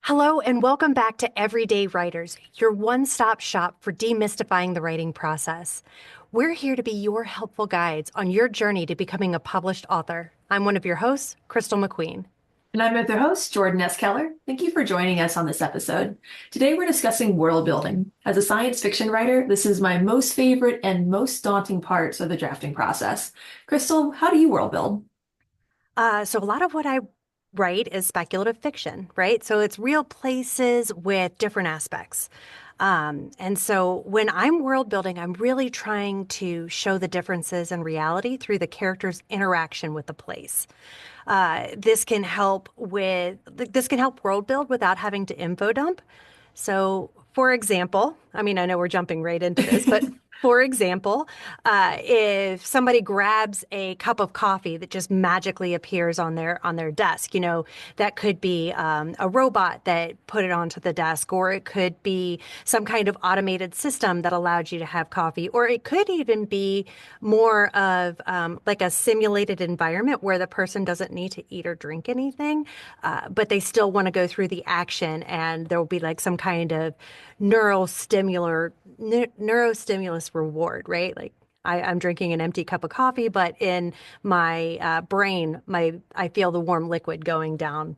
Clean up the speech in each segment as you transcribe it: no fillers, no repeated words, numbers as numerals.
Hello, and welcome back to Everyday Writers, your one-stop shop for demystifying the writing process. We're here to be your helpful guides on your journey to becoming a published author. I'm one of your hosts, Crystal McQueen. And I'm your host, Jordan S. Keller. Thank you for joining us on this episode. Today we're discussing world building. As a science fiction writer, this is my most favorite and most daunting parts of the drafting process. Crystal, how do you world build? So a lot of what I write is speculative fiction, right? So it's real places with different aspects. And so when I'm world building, I'm really trying to show the differences in reality through the character's interaction with the place. This can help world build without having to info dump. So, for example, I mean, I know we're jumping right into this, but for example, if somebody grabs a cup of coffee that just magically appears on their desk, that could be a robot that put it onto the desk, or it could be some kind of automated system that allowed you to have coffee, or it could even be more of like a simulated environment where the person doesn't need to eat or drink anything, but they still want to go through the action, and there will be like some kind of neurostimulus reward, right? Like I'm drinking an empty cup of coffee, but in my brain, I feel the warm liquid going down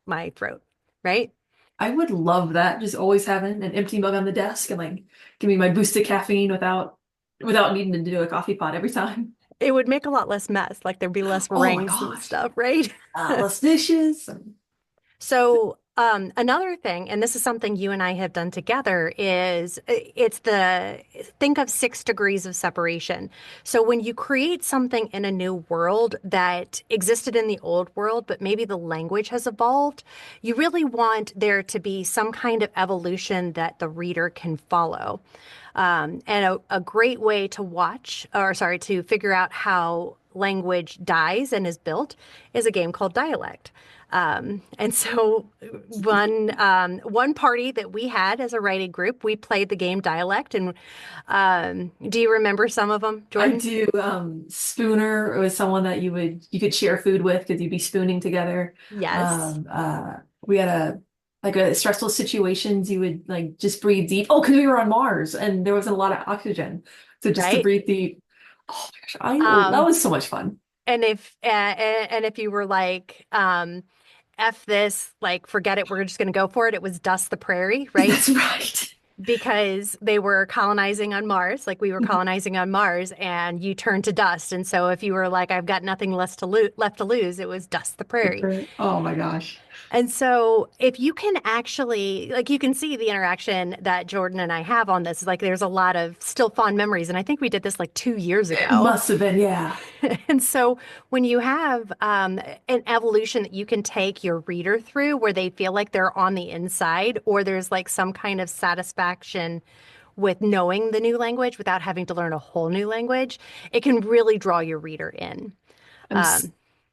my throat, right? I would love that, just always having an empty mug on the desk and like give me my boost of caffeine without needing to do a coffee pot every time. It would make a lot less mess, like there'd be less Oh my rings and gosh. stuff, right? Less dishes. So, another thing, and this is something you and I have done together, is it's the think of 6 degrees of separation. So, when you create something in a new world that existed in the old world, but maybe the language has evolved, you really want there to be some kind of evolution that the reader can follow. And a great way to to figure out how language dies and is built is a game called Dialect. And so one party that we had as a writing group, we played the game Dialect. And do you remember some of them, I Jordan? do. Spooner was someone that you could share food with because you'd be spooning together. Yes. We had a stressful situations. You would like just breathe deep. Oh, because we were on Mars and there wasn't a lot of oxygen, so just to Right. breathe deep. Oh my gosh, that Um, was so much fun. and if you were like, F this, like, forget it, we're just going to go for it. It was Dust the Prairie, right? That's right. Because they were colonizing on Mars, like we were colonizing on Mars, and you turned to dust. And so if you were like, I've got nothing left to lose, it was Dust the Prairie. Oh my gosh. And so if you can actually, like, you can see the interaction that Jordan and I have on this, like there's a lot of still fond memories. And I think we did this like 2 years ago. Must have been, yeah. And so when you have an evolution that you can take your reader through where they feel like they're on the inside, or there's like some kind of satisfaction with knowing the new language without having to learn a whole new language, it can really draw your reader in. I'm s- Um,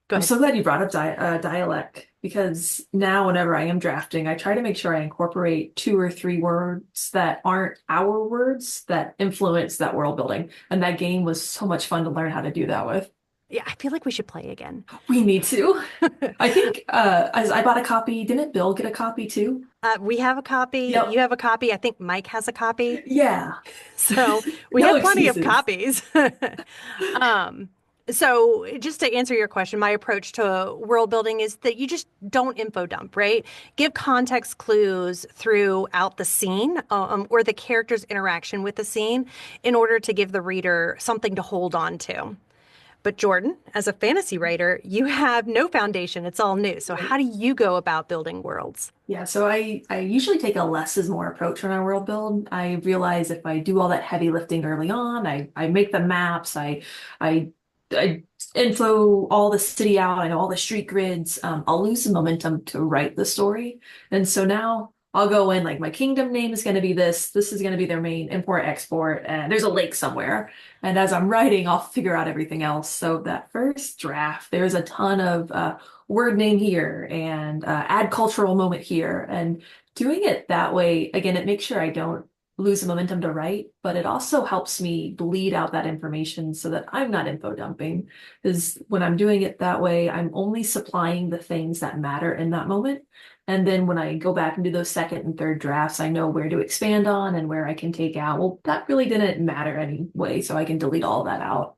Go I'm ahead. so glad you brought up dialect because now whenever I am drafting, I try to make sure I incorporate 2 or 3 words that aren't our words that influence that world building. And that game was so much fun to learn how to do that with. Yeah, I feel like we should play again. We need to. I think as I bought a copy, didn't Bill get a copy too? We have a copy. You Yep. have a copy. I think Mike has a copy. Yeah. So we No have plenty of excuses. copies. Um, so just to answer your question, my approach to world building is that you just don't info dump, right? Give context clues throughout the scene, or the character's interaction with the scene in order to give the reader something to hold on to. But Jordan, as a fantasy writer, you have no foundation. It's all new. So how do you go about building worlds? Yeah, so I usually take a less is more approach when I world build. I realize if I do all that heavy lifting early on, I make the maps, I I info all the city out, I know all the street grids, I'll lose some momentum to write the story. And so now I'll go in like my kingdom name is going to be this is going to be their main import export, and there's a lake somewhere. And as I'm writing, I'll figure out everything else. So that first draft, there's a ton of word name here and add cultural moment here. And doing it that way, again, it makes sure I don't lose the momentum to write, but it also helps me bleed out that information so that I'm not info dumping. Because when I'm doing it that way, I'm only supplying the things that matter in that moment. And then when I go back and do those second and third drafts, I know where to expand on and where I can take out. Well, that really didn't matter anyway, so I can delete all that out.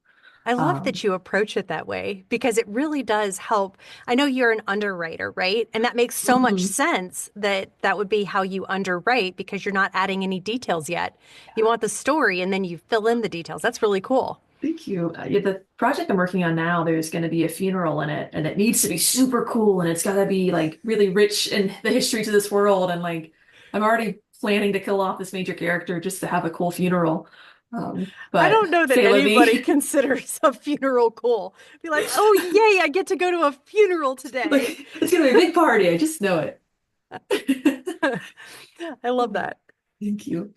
I love Um, that you approach it that way because it really does help. I know you're an underwriter, right? And that makes so much mhm. sense that that would be how you underwrite because you're not adding any details yet. You want the story and then you fill in the details. That's really cool. Thank you. Yeah, the project I'm working on now, there's going to be a funeral in it, and it needs to be super cool, and it's got to be like really rich in the history to this world. And like, I'm already planning to kill off this major character just to have a cool funeral. I But don't know that say let anybody me, considers a funeral cool. Be like, oh, yay, I get to go to a funeral today. like, it's gonna be a big party. I just know it. I love that. Thank you.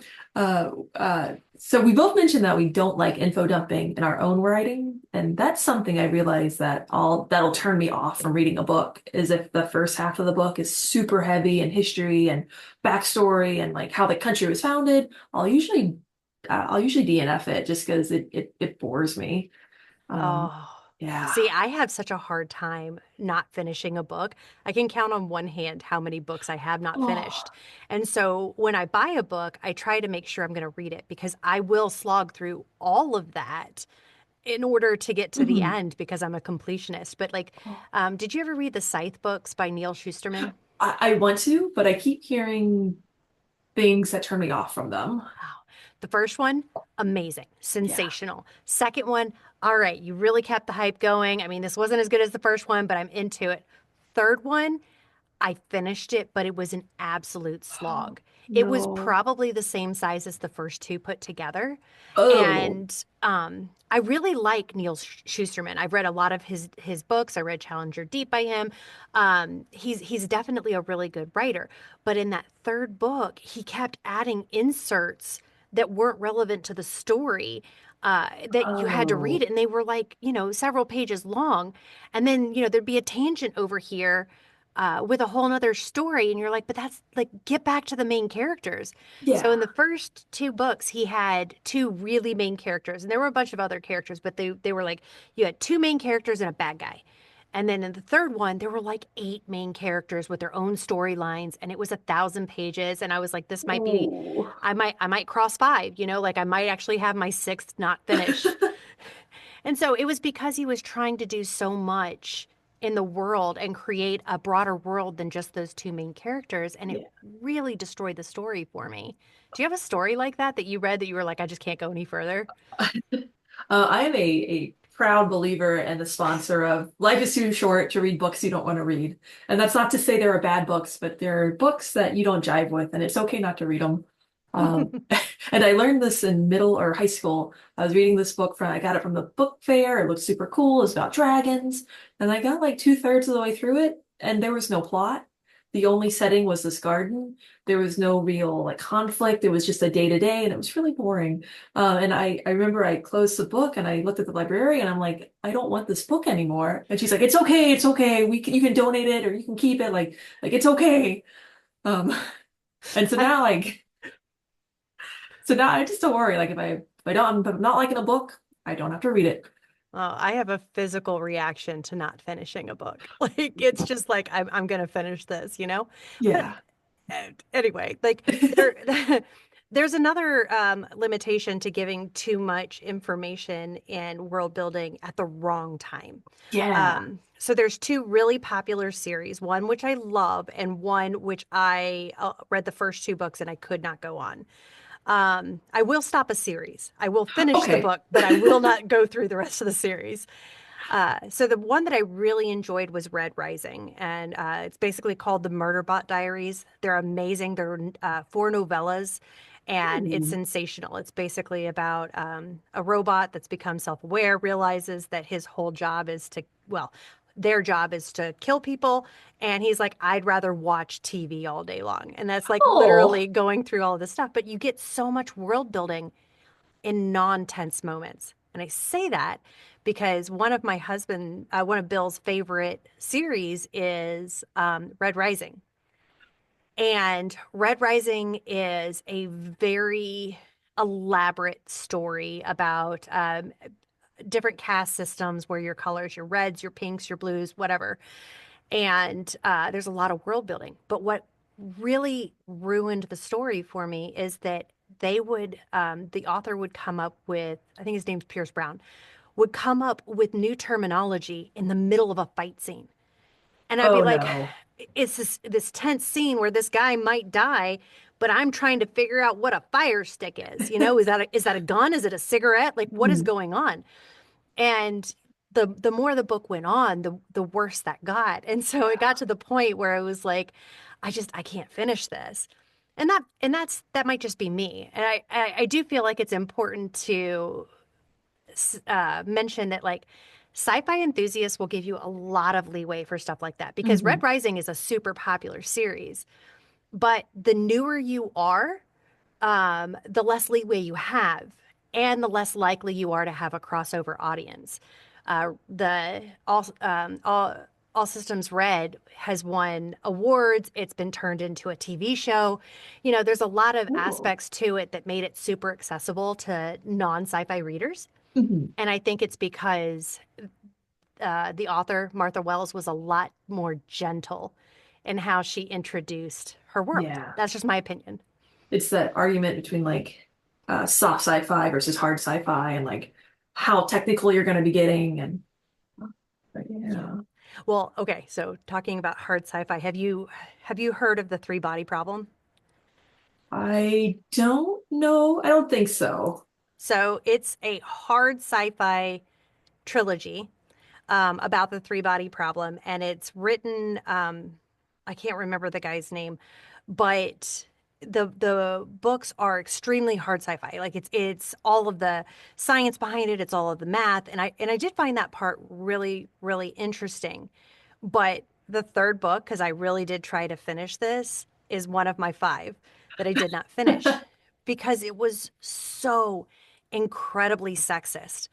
So we both mentioned that we don't like info dumping in our own writing, and that's something I realize that all that'll turn me off from reading a book is if the first half of the book is super heavy in history and backstory and like how the country was founded. I'll usually DNF it just because it bores me. Um, Oh, yeah. see, I have such a hard time not finishing a book. I can count on one hand how many books I have not Oh. finished. And so when I buy a book, I try to make sure I'm going to read it because I will slog through all of that in order to get to the Mhm. end because I'm a completionist. But like, did you ever read the Scythe books by Neil Shusterman? I want to, but I keep hearing things that turn me off from them. Wow. The first one, amazing, Yeah. sensational. Second one, all right, you really kept the hype going. I mean, this wasn't as good as the first one, but I'm into it. Third one, I finished it, but it was an absolute slog. It was No. probably the same size as the first two put together. Oh, And I really like Neil Shusterman. I've read a lot of his books. I read Challenger Deep by him. He's definitely a really good writer. But in that third book, he kept adding inserts that weren't relevant to the story. That you had to read oh, it, and they were like, several pages long. And then, there'd be a tangent over here with a whole nother story. And you're like, but that's like, get back to the main characters. So in yeah. the first two books, he had two really main characters, and there were a bunch of other characters, but they were like, you had two main characters and a bad guy. And then in the third one, there were like eight main characters with their own storylines, and it was 1,000 pages. And I was like, this might be, Ooh. I might cross five, like I might actually have my sixth not finished. And so it was because he was trying to do so much in the world and create a broader world than just those two main characters. And it Yeah. really destroyed the story for me. Do you have a story like that that you read that you were like, I just can't go any further? I am a proud believer and a sponsor of life is too short to read books you don't want to read. And that's not to say there are bad books, but there are books that you don't jive with, and it's okay not to read them. Um, and I learned this in middle or high school. I was reading this book I got it from the book fair. It looked super cool. It was about dragons. And I got like two-thirds of the way through it, and there was no plot. The only setting was this garden. There was no real like conflict. It was just a day to day, and it was really boring. And I remember I closed the book and I looked at the librarian and I'm like, I don't want this book anymore. And she's like, it's okay. You can donate it or you can keep it. Like it's okay. Um, and so I, now so now I just don't worry. Like if I'm not liking a book, I don't have to read it. I have a physical reaction to not finishing a book. Like it's just like I'm gonna finish this. But Yeah. anyway, like there there's another limitation to giving too much information in world building at the wrong time. Yeah. So there's two really popular series, one which I love and one which I read the first two books and I could not go on. I will stop a series. I will finish the Okay. book, but I will not go through the rest of the series. So the one that I really enjoyed was Red Rising, and it's basically called the Murderbot Diaries. They're amazing. They're four novellas, and it's Hmm. sensational. It's basically about a robot that's become self-aware, realizes that his whole job is well, their job is to kill people, and he's like, I'd rather watch TV all day long. And that's like Oh, literally going through all of this stuff. But you get so much world building in non-tense moments. And I say that because one of Bill's favorite series is Red Rising. And Red Rising is a very elaborate story about different caste systems where your colors, your reds, your pinks, your blues, whatever. And there's a lot of world building. But what really ruined the story for me is that the author would come up with, I think his name's Pierce Brown, would come up with new terminology in the middle of a fight scene. And I'd be Oh like, no. it's this tense scene where this guy might die, but I'm trying to figure out what a fire stick is. Is that a gun? Is it a cigarette? Like, what is Mhm. going on? And the more the book went on, the worse that got. And so it got to the point where it was like, I can't finish this. That might just be me. And I do feel like it's important to mention that like sci-fi enthusiasts will give you a lot of leeway for stuff like that because Red Mhm. Rising is a super popular series. But the newer you are, the less leeway you have, and the less likely you are to have a crossover audience. The All Systems Red has won awards. It's been turned into a TV show. There's a lot of Ooh. aspects to it that made it super accessible to non-sci-fi readers. Mhm. And I think it's because the author, Martha Wells, was a lot more gentle in how she introduced her world. Yeah. That's just my opinion. It's that argument between like soft sci-fi versus hard sci-fi and like how technical you're going to be getting and but Yeah. yeah. Well, okay, so talking about hard sci-fi, have you heard of the three body problem? I don't know. I don't think so. So it's a hard sci-fi trilogy about the three body problem, and it's written. I can't remember the guy's name, but the books are extremely hard sci-fi. Like it's all of the science behind it, it's all of the math, and I did find that part really really interesting. But the third book, because I really did try to finish this, is one of my five that I did not finish because it was so incredibly sexist.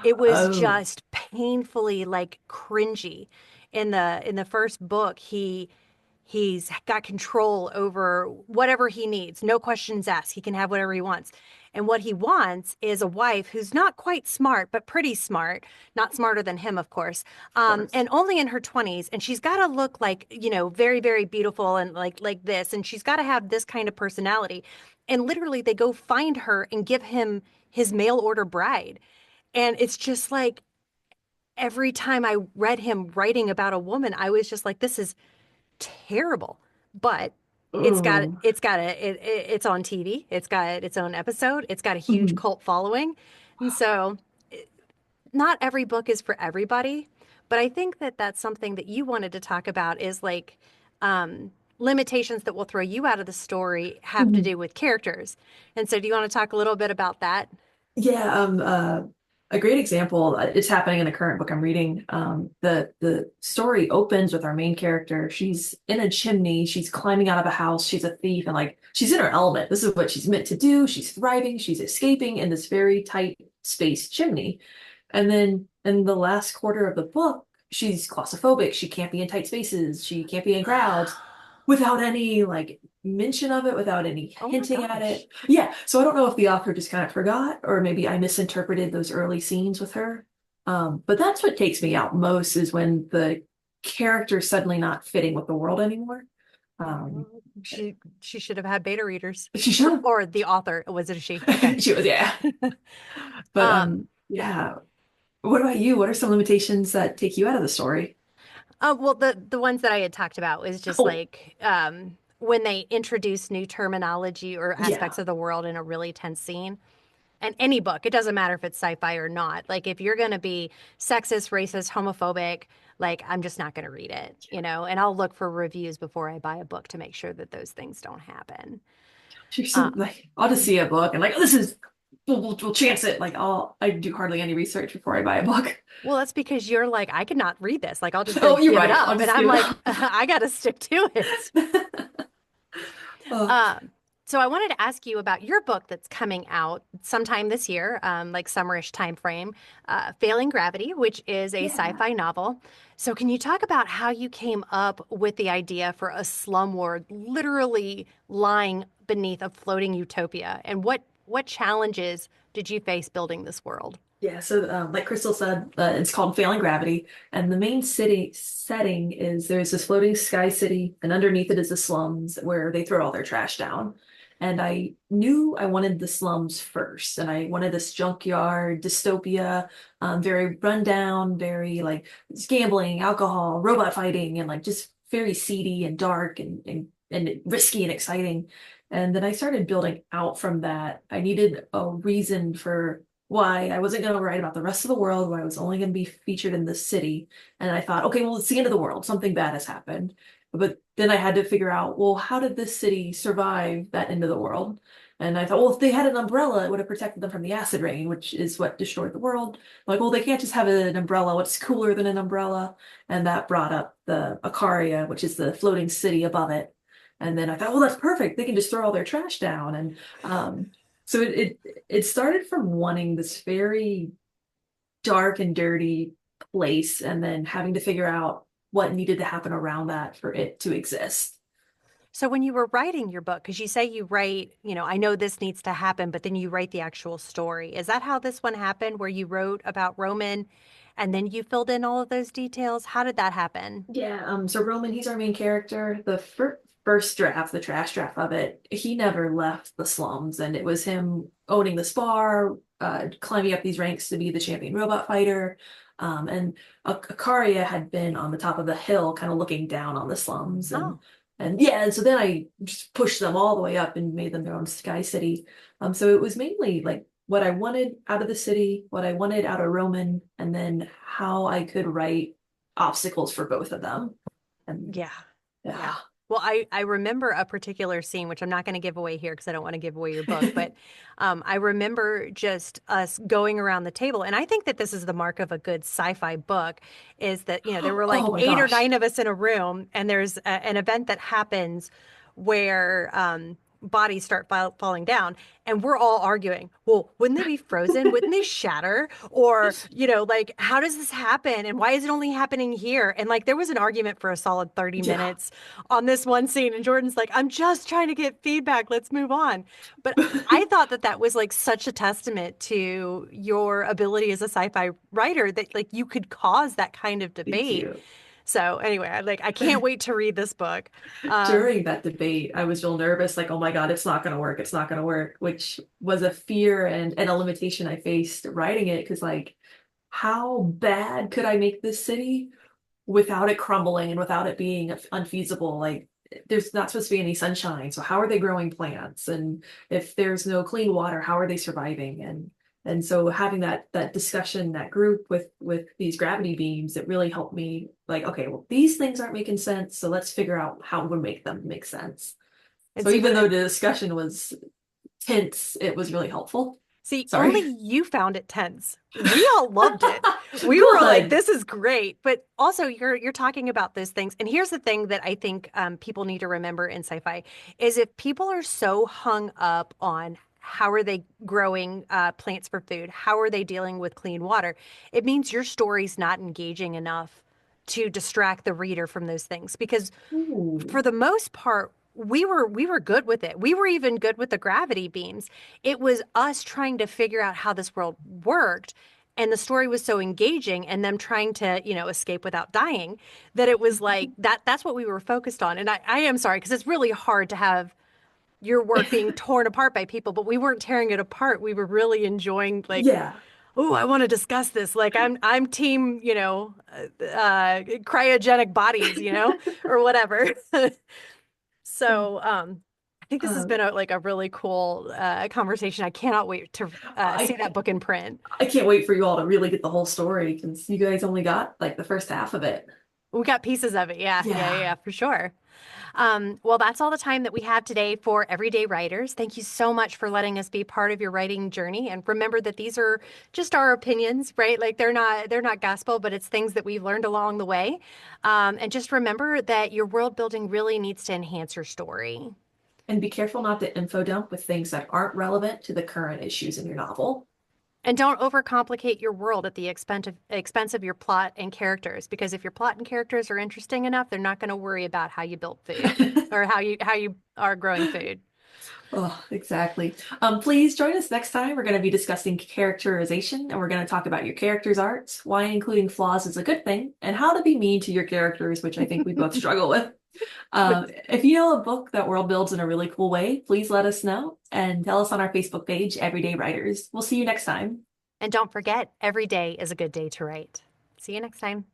It was Oh. just painfully like cringy. In the first book, he's got control over whatever he needs, no questions asked. He can have whatever he wants. And what he wants is a wife who's not quite smart, but pretty smart, not smarter than him, of course, Of course. and only in her 20s. And she's got to look like, very, very beautiful and like this. And she's got to have this kind of personality. And literally, they go find her and give him his mail order bride. And it's just like every time I read him writing about a woman, I was just like, this is terrible. But Oh. it's on TV. It's got its own episode. It's got a huge Mhm. cult following. And so not every book is for everybody, but I think that that's something that you wanted to talk about is like limitations that will throw you out of the story have to Mhm. do with characters. And so do you want to talk a little bit about that? Yeah, a great example. It's happening in the current book I'm reading. The story opens with our main character. She's in a chimney. She's climbing out of a house. She's a thief, and like she's in her element. This is what she's meant to do. She's thriving. She's escaping in this very tight space chimney. And then in the last quarter of the book, she's claustrophobic. She can't be in tight spaces. She can't be in crowds without any like mention of it, without any Oh my hinting at gosh. it. Yeah. So I don't know if the author just kind of forgot, or maybe I misinterpreted those early scenes with her. But that's what takes me out most is when the character's suddenly not fitting with the world anymore. Um, She should have had beta readers. she should have. Or the author, was it a she? Okay. She was, yeah. But Um, yeah. What about you? What are some limitations that take you out of the story? well, the ones that I had talked about was just Oh, like when they introduce new terminology or aspects yeah. of the world in a really tense scene. And any book, it doesn't matter if it's sci-fi or not. Like if you're going to be sexist, racist, homophobic, like I'm just not going to read it, And I'll look for reviews before I buy a book to make sure that those things don't happen. She's so Um, like I'll just see a book and like this is we'll chance it. Like I do hardly any research before I buy a book. well, that's because you're like, I could not read this. Like I'll just Oh, you're give it right. I'll up. And just I'm give it like, up. I got to stick to it. Oh, Um, So I wanted to ask you about your book that's coming out sometime this year, like summerish time frame, Failing Gravity, which is a Yeah. sci-fi novel. So can you talk about how you came up with the idea for a slum world literally lying beneath a floating utopia, and what challenges did you face building this world? Yeah, so like Crystal said, it's called Failing Gravity, and the main city setting is there's this floating sky city, and underneath it is the slums where they throw all their trash down. And I knew I wanted the slums first, and I wanted this junkyard dystopia, very rundown, very like it's gambling, alcohol, robot fighting, and like just very seedy and dark and risky and exciting. And then I started building out from that. I needed a reason for why I wasn't going to write about the rest of the world, why I was only going to be featured in the city. And I thought, okay, well, it's the end of the world. Something bad has happened. But then I had to figure out, well, how did this city survive that end of the world? And I thought, well, if they had an umbrella, it would have protected them from the acid rain, which is what destroyed the world. Like, well, they can't just have an umbrella. What's cooler than an umbrella? And that brought up the Akaria, which is the floating city above it. And then I thought, well, that's perfect. They can just throw all their trash down. And so it started from wanting this very dark and dirty place and then having to figure out what needed to happen around that for it to exist. So when you were writing your book, because you say you write, I know this needs to happen, but then you write the actual story. Is that how this one happened, where you wrote about Roman and then you filled in all of those details? How did that happen? Yeah, so Roman, he's our main character. The first draft, the trash draft of it, he never left the slums, and it was him owning the spar, climbing up these ranks to be the champion robot fighter. And Akaria had been on the top of the hill, kind of looking down on the slums, Oh, and yeah, and so then I just pushed them all the way up and made them their own sky city. So it was mainly like what I wanted out of the city, what I wanted out of Roman, and then how I could write obstacles for both of them. And yeah. yeah. Yeah. Well, I remember a particular scene, which I'm not going to give away here because I don't want to give away your book, but I remember just us going around the table. And I think that this is the mark of a good sci-fi book is that, there were like Oh my eight or gosh. nine of us in a room, and there's an event that happens where bodies start falling down, and we're all arguing, well, wouldn't they be frozen? Wouldn't they shatter? Or, like, how does this happen? And why is it only happening here? And like, there was an argument for a solid 30 Yeah. minutes on this one scene. And Jordan's like, I'm just trying to get feedback. Let's move on. But I thought that that was like such a testament to your ability as a sci-fi writer that like you could cause that kind of Thank debate. you. So anyway, I can't wait to read this book. Um, During that debate, I was real nervous, like, oh my God, it's not going to work. It's not going to work, which was a fear and a limitation I faced writing it. Because, like, how bad could I make this city without it crumbling and without it being unfeasible? Like, there's not supposed to be any sunshine. So, how are they growing plants? And if there's no clean water, how are they surviving? And so having that discussion, that group with these gravity beams, it really helped me like, okay, well, these things aren't making sense, so let's figure out how we make them make sense. and So see even what though the discussion was tense, it was really helpful. See, only Sorry. you found it tense. We all loved it. We were like, Good. "This is great," but also you're talking about those things. And here's the thing that I think people need to remember in sci-fi is if people are so hung up on how are they growing plants for food, how are they dealing with clean water, it means your story's not engaging enough to distract the reader from those things because Ooh. for the most part, we were good with it. We were even good with the gravity beams. It was us trying to figure out how this world worked. And the story was so engaging and them trying to, escape without dying that it was like that's what we were focused on. And I am sorry, because it's really hard to have your work being torn apart by people, but we weren't tearing it apart. We were really enjoying like, Yeah. oh, I want to discuss this. Like I'm team, cryogenic bodies, or whatever. So, I think this has Um, been a really cool conversation. I cannot wait to see I that book in print. I can't wait for you all to really get the whole story because you guys only got like the first half of it. We got pieces of it. Yeah, yeah, yeah, Yeah. yeah, for sure. Well, that's all the time that we have today for Everyday Writers. Thank you so much for letting us be part of your writing journey. And remember that these are just our opinions, right? Like they're not gospel, but it's things that we've learned along the way. And just remember that your world building really needs to enhance your story. And be careful not to info dump with things that aren't relevant to the current issues in your novel. And don't overcomplicate your world at the expense of your plot and characters, because if your plot and characters are interesting enough, they're not going to worry about how you built food or how you are growing food. Oh, exactly. Please join us next time. We're going to be discussing characterization and we're going to talk about your character's arts, why including flaws is a good thing, and how to be mean to your characters, which I think we both struggle with. If you know a book that world builds in a really cool way, please let us know and tell us on our Facebook page, Everyday Writers. We'll see you next time. And don't forget, every day is a good day to write. See you next time.